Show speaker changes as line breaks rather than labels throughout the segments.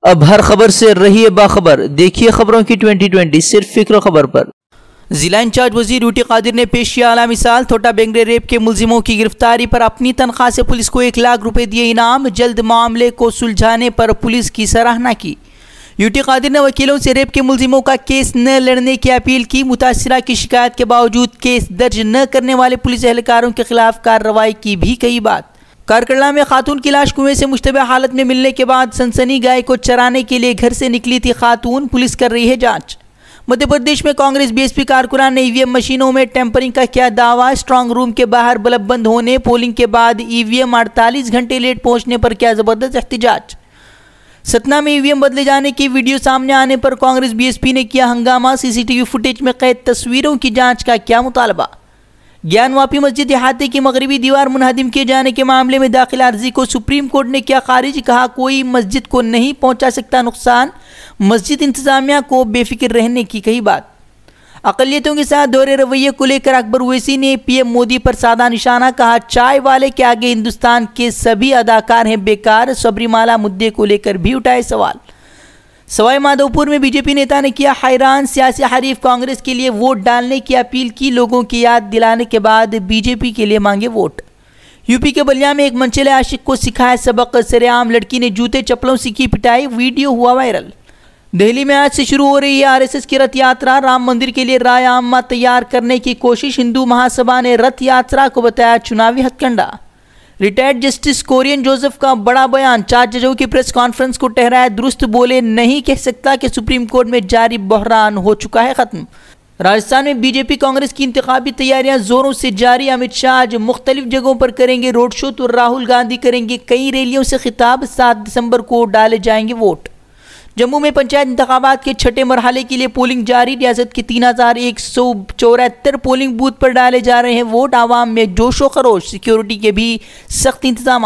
अब हर खबर से रहिए बाखबर। देखिए खबरों की 2020 सिर्फ फिक्र खबर पर। जिला इंचार्ज वजीर यूटी कादिर ने पेश किया आला मिसाल। थोटा बेंगरे रेप के मुलजिमों की गिरफ्तारी पर अपनी तनख्वाह से पुलिस को 1 लाख रुपए दिए इनाम। जल्द मामले को सुलझाने पर पुलिस की सराहना की। यूटी कादिर ने वकीलों से रेप के मुलजिमों का केस न लड़ने की अपील की। मुतासिरा की शिकायत के बावजूद केस दर्ज न करने वाले पुलिस एहलकारों के खिलाफ कार्रवाई की भी कही बात। कारकरला में खातून की लाश कुएं से मुश्तबह हालत में मिलने के बाद सनसनी गाय को चराने के लिए घर से निकली थी खातून। पुलिस कर रही है जांच। मध्य प्रदेश में कांग्रेस बीएसपी कारकुनान ने ईवीएम मशीनों में टेम्परिंग का किया दावा। स्ट्रांग रूम के बाहर बल्ब बंद होने, पोलिंग के बाद ईवीएम 48 घंटे लेट पहुंचने पर किया जबरदस्त एहतजाज। सतना में ईवीएम बदले जाने की वीडियो सामने आने पर कांग्रेस बीएसपी ने किया हंगामा। सीसीटीवी फुटेज में कैद तस्वीरों की जांच का किया मुतालबा। ज्ञानवापी मस्जिद इहाते की मगरबी दीवार मुनहदिम किए जाने के मामले में दाखिल अर्जी को सुप्रीम कोर्ट ने किया खारिज। कहा कोई मस्जिद को नहीं पहुंचा सकता नुकसान। मस्जिद इंतजामिया को बेफिक्र रहने की कही बात। अकलियतों के साथ दोहरे रवैये को लेकर अकबर ओवैसी ने पीएम मोदी पर साधा निशाना। कहा चाय वाले के आगे हिंदुस्तान के सभी अदाकार हैं बेकार। सबरीमाला मुद्दे को लेकर भी उठाए सवाल। सवाई माधोपुर में बीजेपी नेता ने किया हैरान। सियासी हरीफ कांग्रेस के लिए वोट डालने की अपील की। लोगों की याद दिलाने के बाद बीजेपी के लिए मांगे वोट। यूपी के बलिया में एक मनचले आशिक को सिखाया सबक। सरेआम लड़की ने जूते चप्पलों से की पिटाई। वीडियो हुआ वायरल। दिल्ली में आज से शुरू हो रही है आरएसएस की रथ यात्रा। राम मंदिर के लिए राय आम्मा तैयार करने की कोशिश। हिंदू महासभा ने रथ यात्रा को बताया चुनावी हथकंडा। रिटायर्ड जस्टिस कोरियन जोसेफ का बड़ा बयान। 4 जजों की प्रेस कॉन्फ्रेंस को ठहराया दुरुस्त। बोले नहीं कह सकता कि सुप्रीम कोर्ट में जारी बहरान हो चुका है खत्म। राजस्थान में बीजेपी कांग्रेस की इंतखाबी तैयारियां जोरों से जारी। अमित शाह आज मुख्तलिफ जगहों पर करेंगे रोड शो तो राहुल गांधी करेंगे कई रैलियों से खिताब। 7 दिसंबर को डाले जाएंगे वोट। जम्मू में पंचायत इंतखाबात के 6ठे मरहले के लिए पोलिंग जारी। रियासत के 3174 पोलिंग बूथ पर डाले जा रहे हैं वोट। आवाम में जोशो खरोश। सिक्योरिटी के भी सख्त इंतजाम।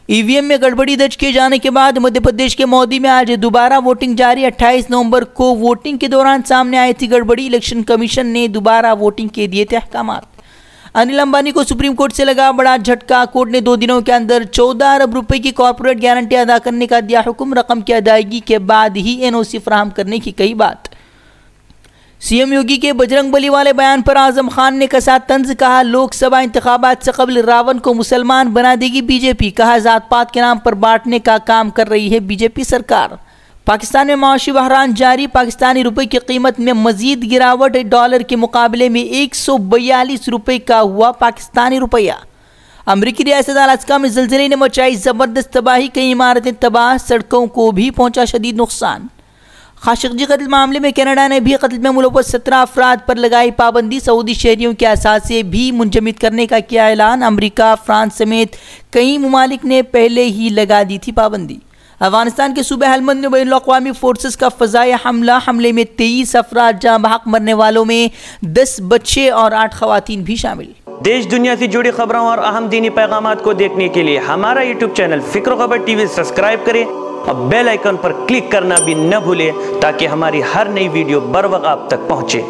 ईवीएम में गड़बड़ी दर्ज किए जाने के बाद मध्य प्रदेश के मौदी में आज दोबारा वोटिंग जारी। 28 नवंबर को वोटिंग के दौरान सामने आई थी गड़बड़ी। इलेक्शन कमीशन ने दोबारा वोटिंग के दिए थे अहकामात। अनिल अंबानी को सुप्रीम कोर्ट से लगा बड़ा झटका। कोर्ट ने 2 दिनों के अंदर 14 अरब रुपए की कॉर्पोरेट गारंटी अदा करने का दिया हुक्म। रकम की अदायगी के बाद ही एनओसी फराहम करने की कही बात। सीएम योगी के बजरंगबली वाले बयान पर आजम खान ने कसा तंज। कहा लोकसभा इंतखाबात से कबल रावण को मुसलमान बना देगी बीजेपी। कहा जात पात के नाम पर बांटने का काम कर रही है बीजेपी सरकार। पाकिस्तान में माशी बहरान जारी। पाकिस्तानी रुपए की कीमत में मजीद गिरावट। डॉलर के मुकाबले में 142 रुपए का हुआ पाकिस्तानी रुपया। अमरीकी रियासत अलास्का में ज़लज़ले ने मचाई जबरदस्त तबाही। कई इमारतें तबाह। सड़कों को भी पहुंचा शदीद नुकसान। खाशोगी कत्ल मामले में कनाडा ने भी कत्ल में मुलव्वस 17 अफराद पर लगाई पाबंदी। सऊदी शहरियों के असासे भी मुंजमद करने का किया ऐलान। अमरीका, फ्रांस समेत कई ममालिक ने पहले ही लगा दी थी पाबंदी। अफगानिस्तान के सूबे हेलमंद में बैनुल-अक़वामी फोर्सेस का फ़ज़ाई हमला। हमले में 23 अफराद जाँ बहक। मरने वालों में 10 बच्चे और 8 ख़वातीन भी शामिल।
देश दुनिया से जुड़ी खबरों और अहम दीनी पैगामात को देखने के लिए हमारा यूट्यूब चैनल फिक्र खबर टीवी सब्सक्राइब करें और बेल आइकन पर क्लिक करना भी न भूलें ताकि हमारी हर नई वीडियो बर वक्त आप तक पहुँचे।